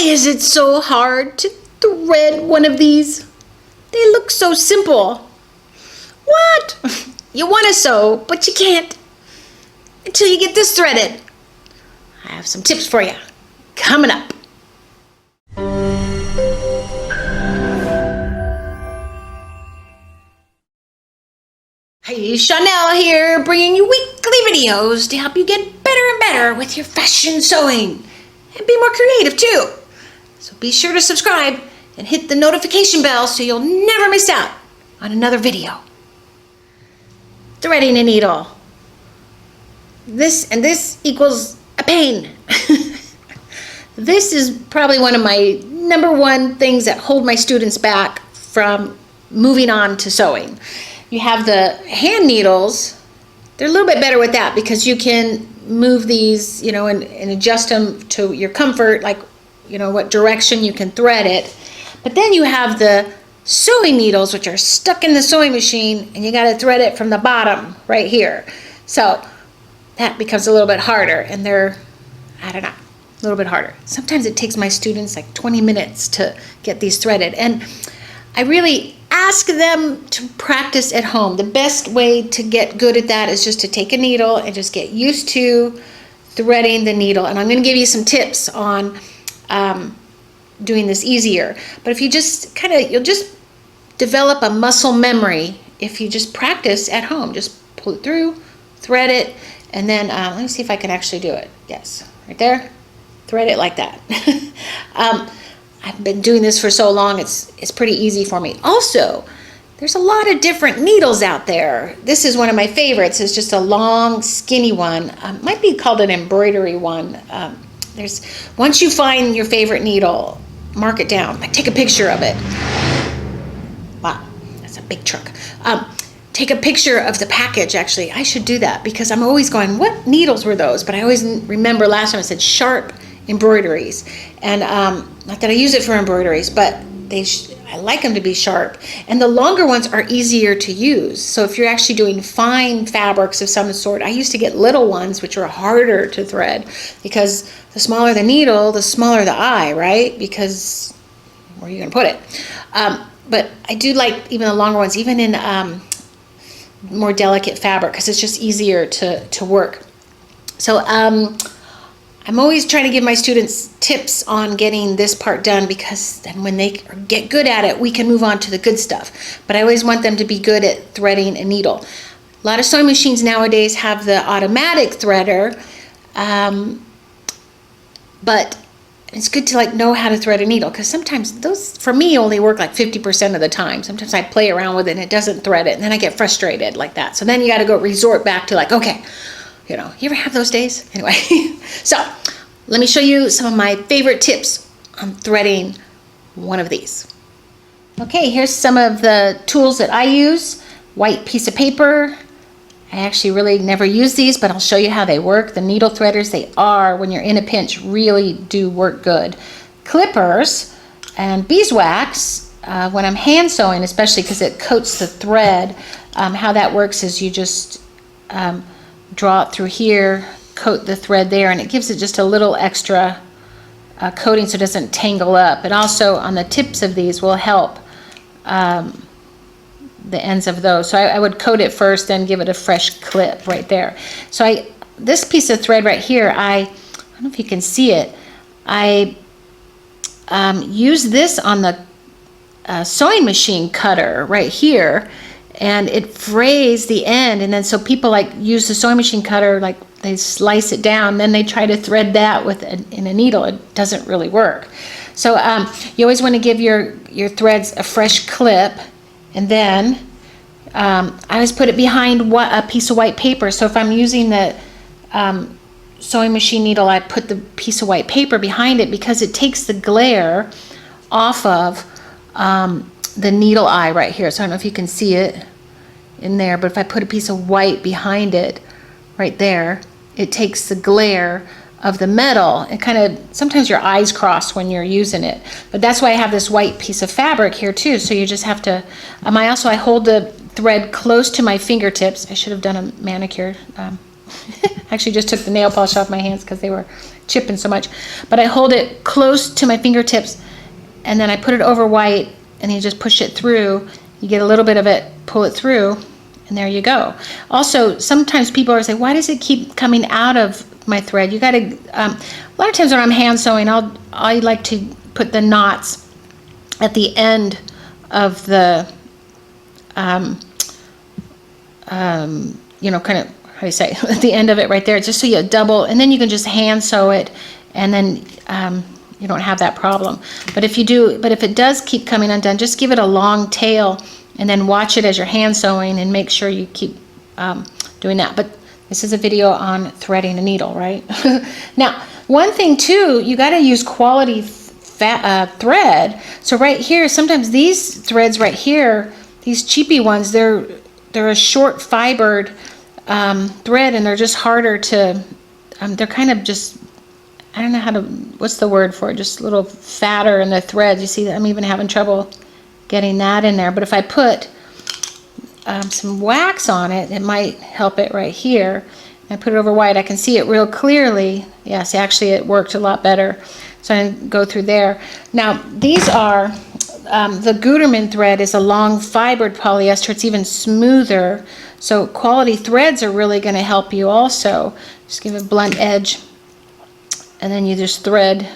is it so hard to thread one of these? They look so simple. What? You want to sew, but you can't until you get this threaded. I have some tips for you coming up. Hey, Chanel here, bringing you weekly videos to help you get better and better with your fashion sewing and be more creative too. So be sure to subscribe and hit the notification bell so you'll never miss out on another video. Threading a needle. This and this equals a pain. This is probably one of my #1 things that hold my students back from moving on to sewing. You have the hand needles. They're a little bit better with that because you can move these, and adjust them to your comfort, like, what direction you can thread it. But then you have the sewing needles, which are stuck in the sewing machine, and you got to thread it from the bottom right here. So that becomes a little bit harder, and they're, I don't know, a little bit harder. Sometimes it takes my students like 20 minutes to get these threaded, and I really ask them to practice at home. The best way to get good at that is just to take a needle and just get used to threading the needle. And I'm going to give you some tips on doing this easier. But if you just you'll just develop a muscle memory if you just practice at home. Just pull it through, thread it, and then let me see if I can actually do it. Yes, right there. Thread it like that. I've been doing this for so long, it's pretty easy for me. Also, there's a lot of different needles out there. This is one of my favorites. It's just a long, skinny one. Might be called an embroidery one. Once you find your favorite needle, mark it down. Like, take a picture of it. Wow, that's a big truck. Take a picture of the package, actually. I should do that because I'm always going, what needles were those? But I always remember last time I said Sharp embroideries. And not that I use it for embroideries, but I like them to be sharp. And the longer ones are easier to use. So if you're actually doing fine fabrics of some sort, I used to get little ones, which are harder to thread because the smaller the needle, the smaller the eye, right? Because where are you going to put it? But I do like even the longer ones, even in more delicate fabric, because it's just easier to work. So I'm always trying to give my students tips on getting this part done, because then when they get good at it, we can move on to the good stuff. But I always want them to be good at threading a needle. A lot of sewing machines nowadays have the automatic threader, but it's good to know how to thread a needle, because sometimes those, for me, only work like 50% of the time. Sometimes I play around with it and it doesn't thread it, and then I get frustrated like that. So then you got to go resort back to okay, you ever have those days? Anyway, so let me show you some of my favorite tips on threading one of these. Okay, here's some of the tools that I use. White piece of paper. I actually really never use these, but I'll show you how they work. The needle threaders, they are, when you're in a pinch, really do work good. Clippers and beeswax, when I'm hand sewing, especially because it coats the thread. How that works is you just draw it through here, coat the thread there, and it gives it just a little extra coating so it doesn't tangle up. And also on the tips of these will help the ends of those. So I would coat it first, then give it a fresh clip right there. So this piece of thread right here, I don't know if you can see it, I use this on the sewing machine cutter right here, and it frays the end, and then so people use the sewing machine cutter, they slice it down, then they try to thread that in a needle. It doesn't really work. So you always want to give your threads a fresh clip, and then I always put it behind a piece of white paper. So if I'm using the sewing machine needle, I put the piece of white paper behind it because it takes the glare off of the needle eye right here. So I don't know if you can see it in there, but if I put a piece of white behind it right there, it takes the glare of the metal. It kind of, sometimes your eyes cross when you're using it, but that's why I have this white piece of fabric here too. So you just have to, I hold the thread close to my fingertips. I should have done a manicure Actually just took the nail polish off my hands because they were chipping so much. But I hold it close to my fingertips, and then I put it over white, and you just push it through. You get a little bit of it, pull it through, and there you go. Also, sometimes people are saying, why does it keep coming out of my thread? You got to, a lot of times when I'm hand sewing, I like to put the knots at the end of the, you know, kind of, how do you say, at the end of it right there, just so you double, and then you can just hand sew it, and then you don't have that problem. But if it does keep coming undone, just give it a long tail, and then watch it as you're hand sewing, and make sure you keep doing that. But this is a video on threading a needle, right? Now, one thing too, you got to use quality thread. So right here, sometimes these threads right here, these cheapy ones, they're a short fibered thread, and they're just harder to, they're kind of just, I don't know how to, what's the word for it, just a little fatter in the threads. You see that I'm even having trouble getting that in there. But if I put some wax on it, it might help it right here. I put it over white, I can see it real clearly. Yes, actually it worked a lot better. So I go through there. Now these are, the Gutermann thread is a long fibered polyester. It's even smoother. So quality threads are really going to help you also. Just give a blunt edge, and then you just thread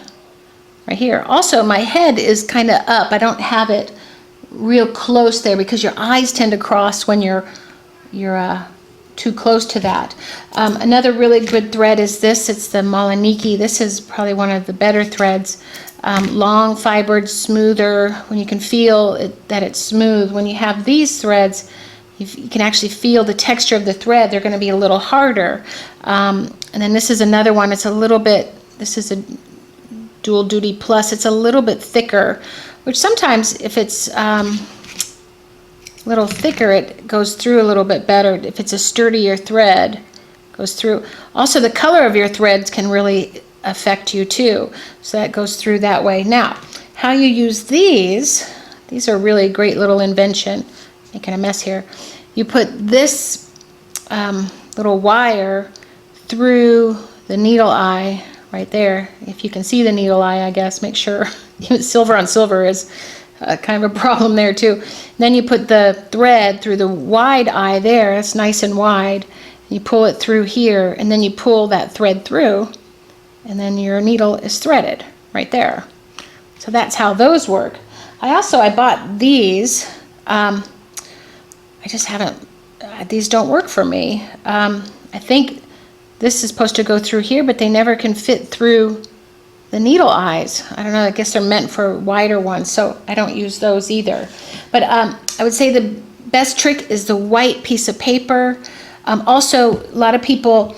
right here. Also, my head is kind of up. I don't have it real close there because your eyes tend to cross when you're too close to that. Another really good thread is this. It's the Malaniki. This is probably one of the better threads. Long fibered, smoother, when you can feel that it's smooth. When you have these threads, you can actually feel the texture of the thread. They're going to be a little harder. And then this is another one. It's a little bit, this is a dual duty plus. It's a little bit thicker, which sometimes if it's a little thicker, it goes through a little bit better. If it's a sturdier thread, it goes through. Also, the color of your threads can really affect you too. So that goes through that way. Now, how you use these are really a great little invention. Making a mess here. You put this little wire through the needle eye right there. If you can see the needle eye, I guess, make sure. Silver on silver is kind of a problem there too. Then you put the thread through the wide eye there. It's nice and wide. You pull it through here, and then you pull that thread through, and then your needle is threaded right there. So that's how those work. I bought these. I just haven't, these don't work for me. I think this is supposed to go through here, but they never can fit through the needle eyes. I don't know, I guess they're meant for wider ones, so I don't use those either. But I would say the best trick is the white piece of paper. Also, a lot of people,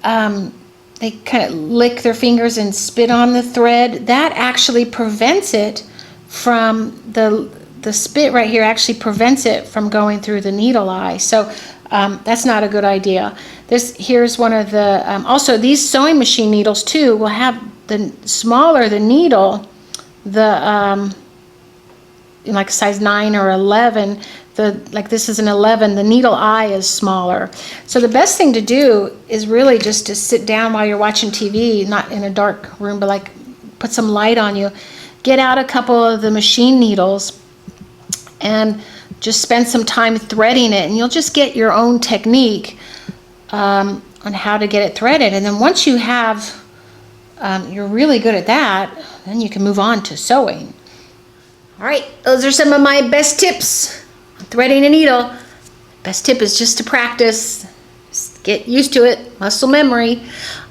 they kind of lick their fingers and spit on the thread. That actually prevents it from, the spit right here actually prevents it from going through the needle eye. So that's not a good idea. Here's one of the, also these sewing machine needles too will have, the smaller the needle, the like size 9 or 11, like this is an 11, the needle eye is smaller. So the best thing to do is really just to sit down while you're watching TV, not in a dark room, but like put some light on you. Get out a couple of the machine needles and just spend some time threading it, and you'll just get your own technique on how to get it threaded. And then once you have, you're really good at that, then you can move on to sewing. All right, those are some of my best tips on threading a needle. Best tip is just to practice, just get used to it, muscle memory.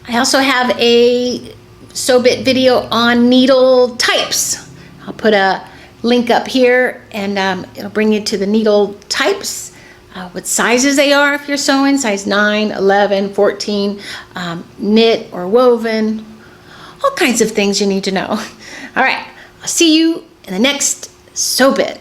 I also have a Sew-Bit video on needle types. I'll put a link up here, and it'll bring you to the needle types, what sizes they are if you're sewing, size 9, 11, 14, knit or woven, all kinds of things you need to know. All right, I'll see you in the next Sew-Bit.